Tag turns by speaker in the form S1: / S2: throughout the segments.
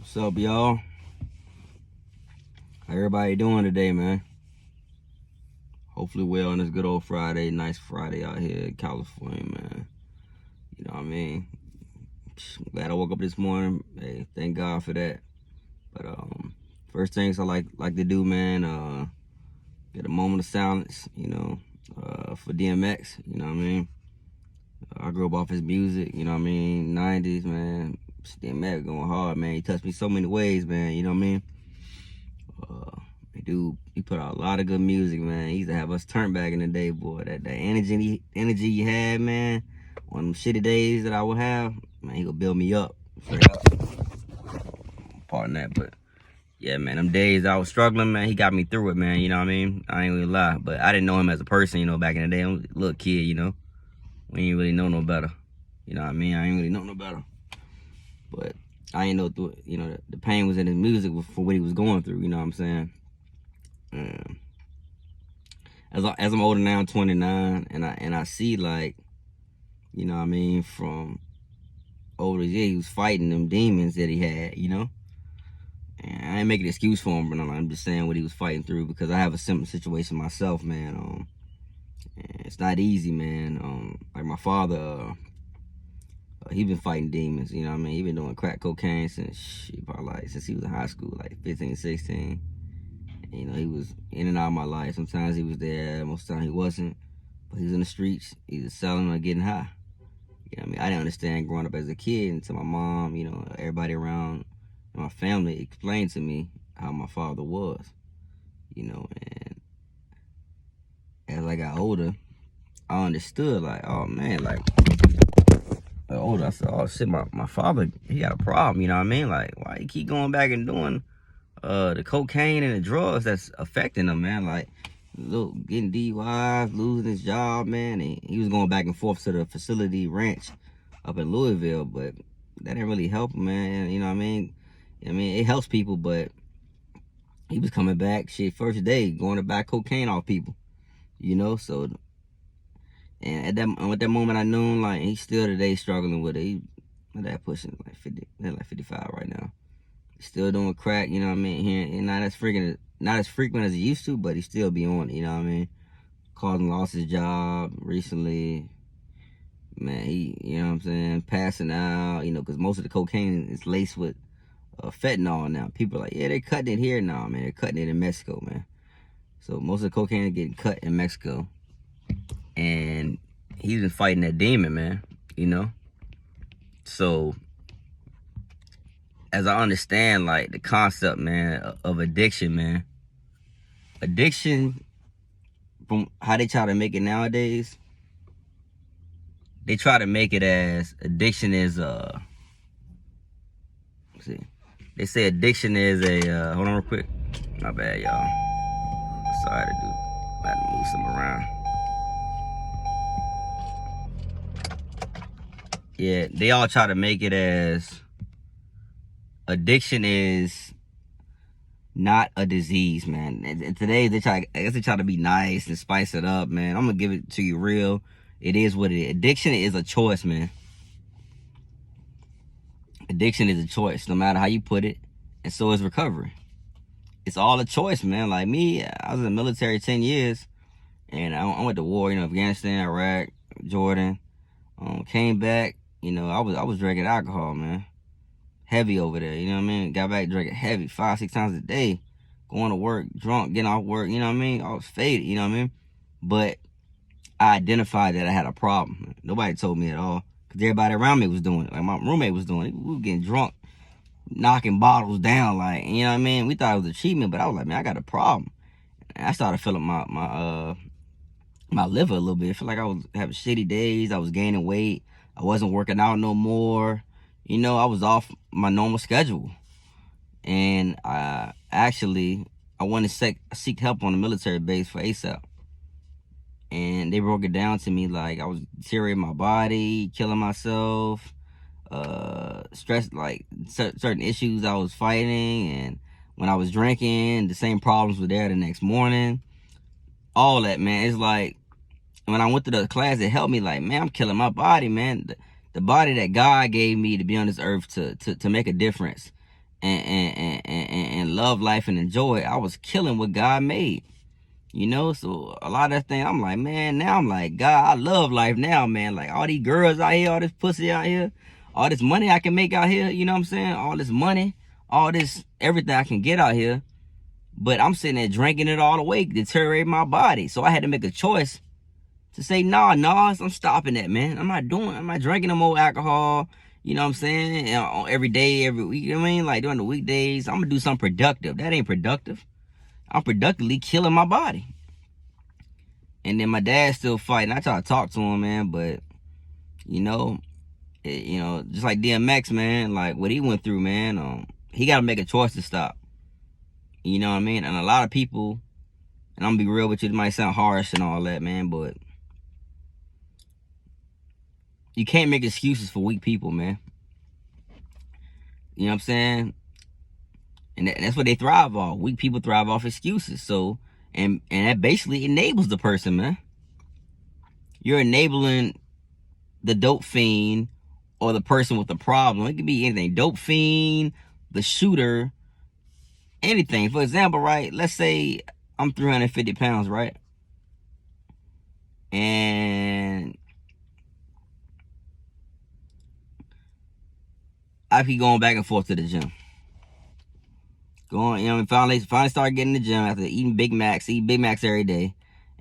S1: What's up, y'all? How everybody doing today, man? Hopefully well on this good old Friday. Nice Friday out here in California, man. You know what I mean? I'm glad I woke up this morning. Hey, thank God for that. But first things I like to do, man, get a moment of silence, for DMX, you know what I mean? I grew up off his music, you know what I mean? 90s, man. DMX going hard, man. He touched me so many ways, man, you know what I mean? Dude, he put out a lot of good music, man. He used to have us turn back in the day, boy. That energy he had, man, on them shitty days that I would have, man, he would build me up. Pardon that, but yeah, man, them days I was struggling, man, he got me through it, man, you know what I mean? I ain't gonna lie, but I didn't know him as a person, back in the day. I was a little kid, We ain't really know no better. You know what I mean? I ain't really know no better. But I ain't know through, the pain was in his music for what he was going through, you know what I'm saying? As I'm older now, I'm 29, and I see, like, you know what I mean, from older years, he was fighting them demons that he had, And I ain't making an excuse for him, but I'm just saying what he was fighting through, because I have a similar situation myself, man. And it's not easy, man. Like my father, he been fighting demons, you know what I mean? He been doing crack cocaine since he was in high school, like 15, 16. He was in and out of my life. Sometimes he was there, most of the time he wasn't. But he was in the streets, either selling or getting high. You know what I mean? I didn't understand growing up as a kid until my mom, everybody around my family explained to me how my father was. And as I got older, I understood, like, oh man, like older, I said, oh shit, my father, he got a problem, you know what I mean? Like, why he keep going back and doing the cocaine and the drugs that's affecting him, man? Like, getting DUIs, losing his job, man. And he was going back and forth to the facility ranch up in Louisville, but that didn't really help him, man. You know what I mean? It helps people, but he was coming back, first day, going to buy cocaine off people, So, and at that moment, I knew, like, he's still today struggling with it. My dad pushing like 50, like 55 right now. Still doing crack, you know what I mean? He not as frequent as he used to, but he still be on it, you know what I mean? Causing lost his job recently. Man, he, you know what I'm saying, passing out, because most of the cocaine is laced with fentanyl now. People are like, yeah, they're cutting it here now, man. They're cutting it in Mexico, man. So most of the cocaine is getting cut in Mexico. And he's been fighting that demon, man, So, as I understand, like, the concept, man, of addiction, man. Addiction, from how they try to make it nowadays, they try to make it as addiction is, they say addiction is a, hold on real quick. My bad, y'all. Sorry to do, I had to move some around. Yeah, they all try to make it as addiction is not a disease, man. And today they try to be nice and spice it up, man. I'm gonna give it to you real. It is what it is. Addiction is a choice, man. Addiction is a choice, no matter how you put it, and so is recovery. It's all a choice, man. Like me, I was in the military 10 years, and I went to war, Afghanistan, Iraq, Jordan. Came back, I was drinking alcohol, man. Heavy over there, you know what I mean? Got back drinking heavy 5-6 times a day, going to work, drunk, getting off work, you know what I mean? I was faded, you know what I mean? But I identified that I had a problem. Nobody told me at all, because everybody around me was doing it. Like, my roommate was doing it. We were getting drunk, knocking bottles down, like, you know what I mean? We thought it was achievement, but I was like, man, I got a problem. And I started feeling my liver a little bit. I feel like I was having shitty days. I was gaining weight. I wasn't working out no more. I was off my normal schedule. And I went to seek help on the military base for ASAP. And they broke it down to me like I was deteriorating my body, killing myself, stress, like certain issues I was fighting. And when I was drinking, the same problems were there the next morning. All that, man. It's like, when I went to the class, it helped me, like, man, I'm killing my body, man. The body that God gave me to be on this earth to make a difference. and love life and enjoy it, I was killing what God made. You know, so a lot of that thing, I'm like, man, now I'm like, God, I love life now, man. Like all these girls out here, all this pussy out here, all this money I can make out here, you know what I'm saying? All this money, all this, everything I can get out here. But I'm sitting there drinking it all away, deteriorating my body. So I had to make a choice to say, nah, I'm stopping that, man. I'm not drinking no more alcohol, you know what I'm saying? Every day, every week, you know what I mean? Like during the weekdays, I'm gonna do something productive. That ain't productive. I'm productively killing my body. And then my dad's still fighting. I try to talk to him, man, but you know, just like DMX, man, like what he went through, man, he got to make a choice to stop. You know what I mean? And a lot of people, and I'm gonna be real with you, it might sound harsh and all that, man, but you can't make excuses for weak people, man. You know what I'm saying? And that's what they thrive off. Weak people thrive off excuses. So, and that basically enables the person, man. You're enabling the dope fiend or the person with the problem. It could be anything. Dope fiend, the shooter, anything. For example, right? Let's say I'm 350 pounds, right? And I keep going back and forth to the gym. Going, finally started getting in the gym after eating Big Macs. Eat Big Macs every day.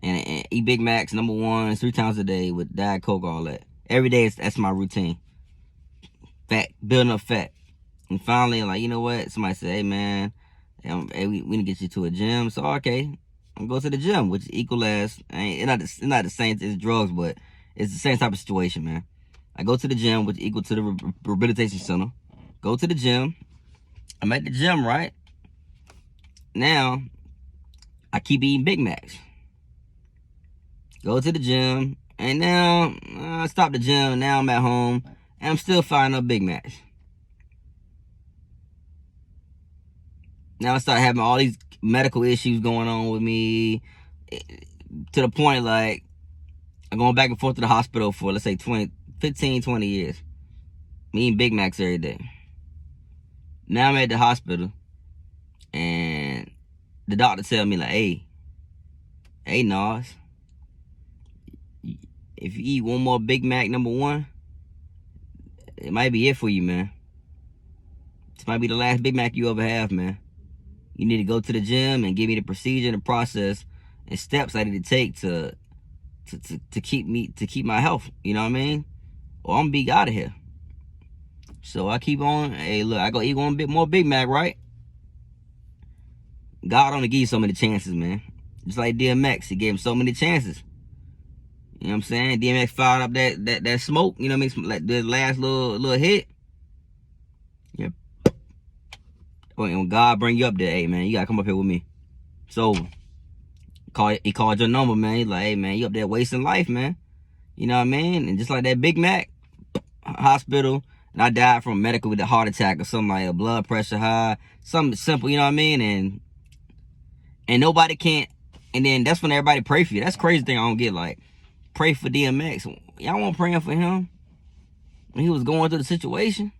S1: And eat Big Macs, number one, 3 times a day with Diet Coke, all that. Every day, that's my routine. Fat, building up fat. And finally, like, you know what? Somebody said, hey, man, hey, we need to get you to a gym. So, okay, I'm going to go to the gym, which is equal as, it's not the same as drugs, but it's the same type of situation, man. I go to the gym, which is equal to the rehabilitation center. Go to the gym. I'm at the gym, right? Now, I keep eating Big Macs. Go to the gym, and now I stop the gym. Now I'm at home, and I'm still firing up Big Macs. Now I start having all these medical issues going on with me, to the point like I'm going back and forth to the hospital for, let's say, 15, 20 years. Me eating Big Macs every day. Now I'm at the hospital, and the doctor tell me like, hey, Nas, if you eat one more Big Mac, number one, it might be it for you, man. This might be the last Big Mac you ever have, man. You need to go to the gym and give me the procedure and the process and steps I need to take to keep my health. You know what I mean? Or I'm gonna be out of here. So I keep on. Hey, look, I go eat one bit more Big Mac, right? God only give you so many chances, man. Just like DMX, he gave him so many chances. You know what I'm saying? DMX fired up that smoke. You know what I mean? Like the last little hit. Yeah. When God bring you up there, hey man, you gotta come up here with me. So he called your number, man. He's like, hey man, you up there wasting life, man. You know what I mean? And just like that Big Mac, hospital, and I died from medical with a heart attack or something, like a blood pressure high, something simple, you know what I mean? And nobody can't. And then that's when everybody pray for you. That's the crazy thing I don't get. Like, pray for DMX. Y'all weren't praying for him when he was going through the situation,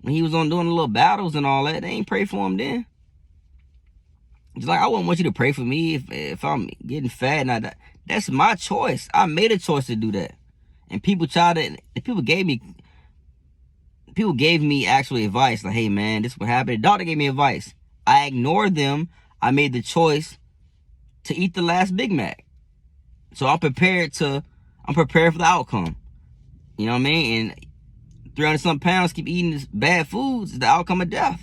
S1: when he was on doing the little battles and all that. They ain't pray for him then. It's like, I wouldn't want you to pray for me if I'm getting fat and I die. That's my choice. I made a choice to do that. And people gave me actual advice, like, hey man, this is what happened. The doctor gave me advice. I ignored them. I made the choice to eat the last Big Mac. So I'm prepared for the outcome. You know what I mean? And 300-something pounds, keep eating this bad foods is the outcome of death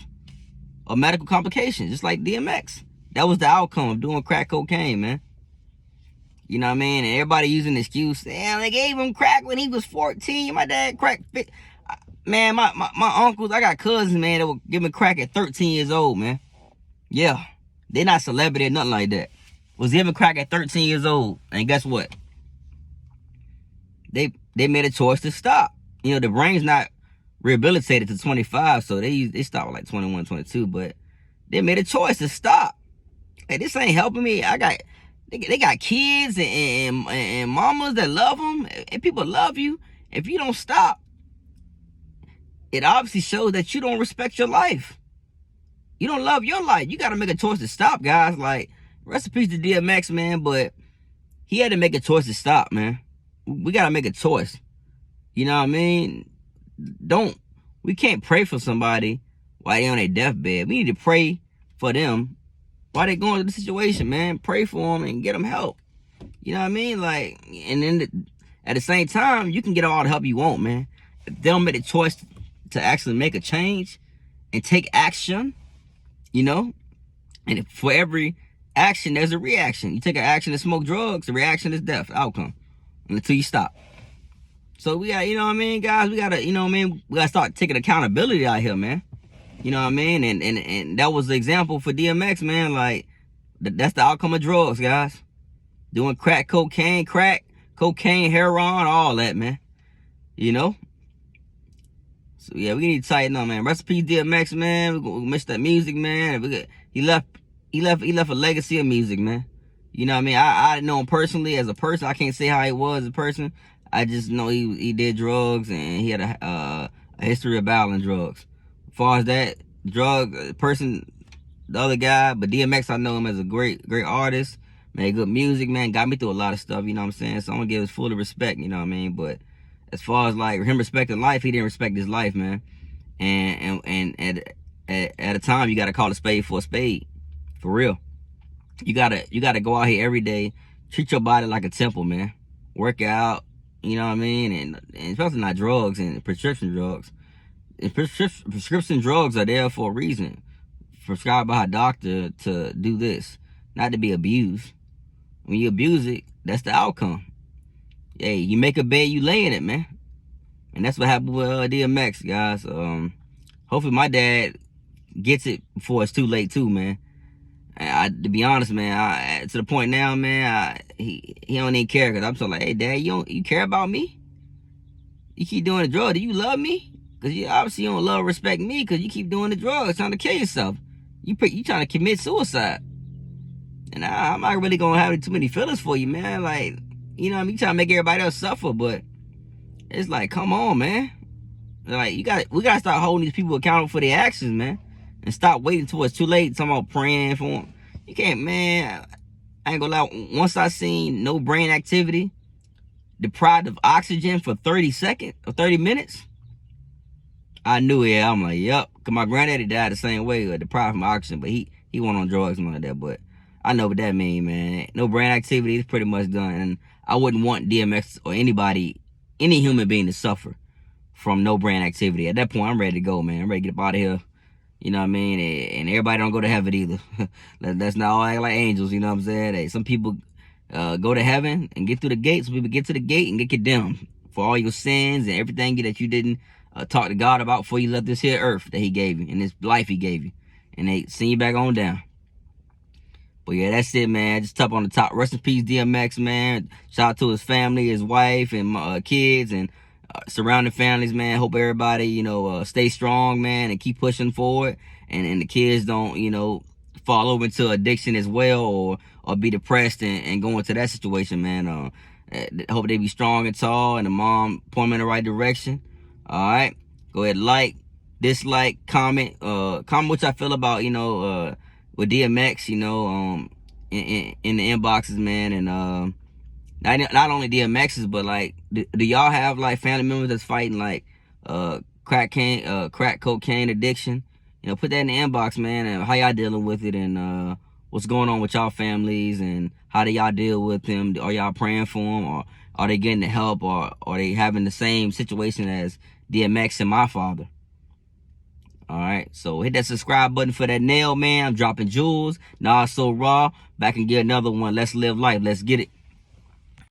S1: or medical complications, just like DMX. That was the outcome of doing crack cocaine, man. You know what I mean? And everybody using the excuse, damn, they gave him crack when he was 14. My dad cracked. Man, my uncles, I got cousins, man, that were giving crack at 13 years old, man. Yeah. They're not celebrity or nothing like that. Was giving crack at 13 years old. And guess what? They made a choice to stop. You know, the brain's not rehabilitated to 25, so they stop at like 21, 22, but they made a choice to stop. Hey, this ain't helping me. They got kids and mamas that love them, and people love you. If you don't stop, it obviously shows that you don't respect your life. you don't love your life. You got to make a choice to stop, guys. Like, rest in peace to DMX, man, but he had to make a choice to stop, man. We got to make a choice. You know what I mean? We can't pray for somebody while they on their deathbed. We need to pray for them while they going through the situation, man. Pray for them and get them help. You know what I mean? Like, and then at the same time, you can get all the help you want, man. If they don't make the choice to actually make a change and take action, you know, and for every action, there's a reaction. You take an action to smoke drugs, the reaction is death, outcome, until you stop. So we got, you know what I mean, guys, we gotta, you know what I mean, we gotta start taking accountability out here, man. You know what I mean? And that was the example for DMX, man. Like, that's the outcome of drugs, guys. Doing crack, cocaine, heroin, all that, man. You know? So yeah, we need to tighten up, man. Rest in peace, DMX, man. We miss that music, man. He left a legacy of music, man. You know what I mean? I know him personally as a person. I can't say how he was as a person. I just know he did drugs and he had a history of battling drugs. As far as that person, the other guy, but DMX, I know him as a great artist. Made good music, man. Got me through a lot of stuff, you know what I'm saying? So I'm gonna give his full respect, you know what I mean? But as far as like him respecting life, he didn't respect his life, man. And at a time, you gotta call a spade for a spade, for real. You gotta go out here every day, treat your body like a temple, man. Work out, you know what I mean? And especially not drugs and prescription drugs. And prescription drugs are there for a reason, prescribed by a doctor to do this, not to be abused. When you abuse it, that's the outcome. Hey, you make a bed, you lay in it, man. And that's what happened with DMX, guys. Hopefully my dad gets it before it's too late, too, man. To be honest, man, to the point now, man, he don't even care, because I'm so like, hey, Dad, you care about me? You keep doing the drug. Do you love me? Because you obviously don't love or respect me, because you keep doing the drugs, trying to kill yourself. You trying to commit suicide. And I'm not really going to have too many feelings for you, man. Like, you know what I mean? You trying to make everybody else suffer, but it's like, come on, man. Like, we got to start holding these people accountable for their actions, man. And stop waiting till it's too late, talking about praying for them. You can't, man. I ain't gonna lie. Once I seen no brain activity, deprived of oxygen for 30 seconds or 30 minutes, I knew it. I'm like, yep. Because my granddaddy died the same way, deprived from oxygen, but he went on drugs and all that. But I know what that means, man. No brain activity is pretty much done. And I wouldn't want DMX or anybody, any human being, to suffer from no brain activity. At that point, I'm ready to go, man. I'm ready to get up out of here. You know what I mean? And everybody don't go to heaven either. Let's not all act like angels, you know what I'm saying? Hey, some people go to heaven and get through the gate. Some people get to the gate and get condemned for all your sins and everything that you didn't talk to God about before you left this here earth that he gave you and this life he gave you. And they send you back on down. But yeah, that's it, man. Just top on the top. Rest in peace, DMX, man. Shout out to his family, his wife, and kids, and surrounding families, man. Hope everybody, you know, stay strong, man, and keep pushing forward. And the kids don't, you know, fall over into addiction as well, or be depressed and go into that situation, man. Hope they be strong and tall, and the mom point them in the right direction. All right, go ahead, like, dislike, comment what y'all feel about, you know, with DMX, you know, in the inboxes, man. And not only DMX's, but like, do y'all have like family members that's fighting like crack cocaine addiction? You know, put that in the inbox, man, and how y'all dealing with it, and what's going on with y'all families, and how do y'all deal with them? Are y'all praying for them, or are they getting the help, or are they having the same situation as DMX and my father? All right, so hit that subscribe button for that nail, man. I'm dropping jewels. Nah, so raw. Back and get another one. Let's live life. Let's get it.